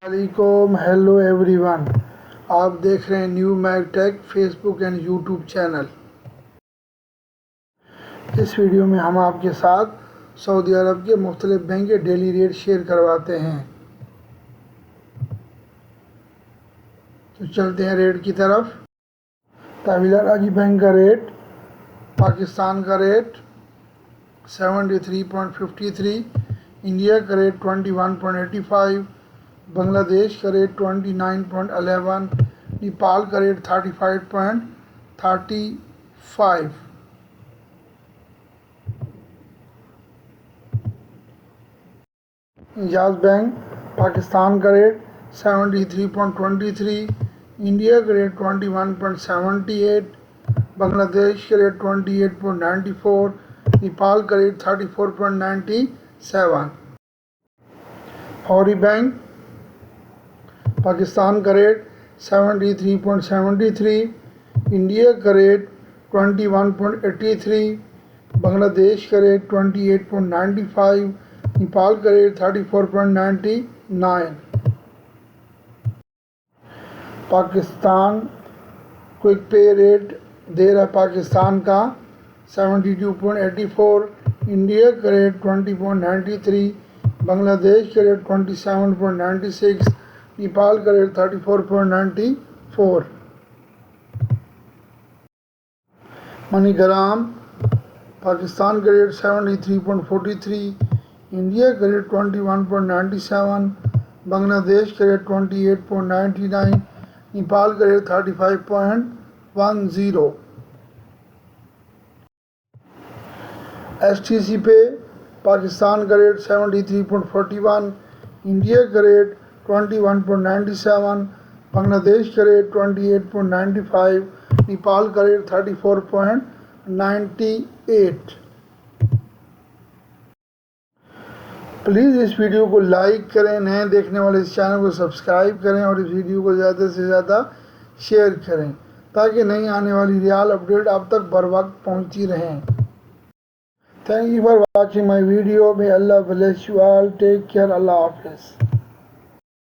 वालेकुम, hello everyone. आप देख रहे हैं New Mag Tech Facebook and YouTube channel. इस वीडियो में हम आपके साथ सऊदी अरब के मुख्तलिफ बैंक के डेली रेट शेयर करवाते हैं। तो चलते हैं रेट की तरफ। तहवील राजी बैंक का रेट, पाकिस्तान का रेट 73.53, इंडिया का रेट 21.85, बांग्लादेश का रेट 29.11, नेपाल का रेट 35.35, इंजाज बैंक पाकिस्तान का रेट 73.23, इंडिया का रेट 21.78, बांग्लादेश का रेट 28.94, नेपाल का रेट 34.97। फौरी बैंक पाकिस्तान का रेट 73.73, इंडिया का रेट 21.83, बांग्लादेश का रेट 28.95, नेपाल का रेट 34.99। पाकिस्तान क्विक पे रेट दे रहा पाकिस्तान का 72.84, इंडिया का रेट 20.93, बांग्लादेश का रेट 27.96, नेपाल का रेट 34.94। मनीग्राम पाकिस्तान का रेट 73.43, इंडिया का रेट 21.97, बांग्लादेश का रेट 28.99, नेपाल का रेट 35.10। STC पे पाकिस्तान का रेट 73.41, इंडिया का रेट 21.97, बांग्लादेश का रेट 28.95, नेपाल का रेट 34.98। प्लीज़ इस वीडियो को लाइक करें, नए देखने वाले इस चैनल को सब्सक्राइब करें और इस वीडियो को ज़्यादा से ज़्यादा शेयर करें ताकि नई आने वाली रियल अपडेट आप तक बर वक्त पहुँचती रहें। Thank you for watching my video. May Allah bless you all. Take care. Allah Hafiz.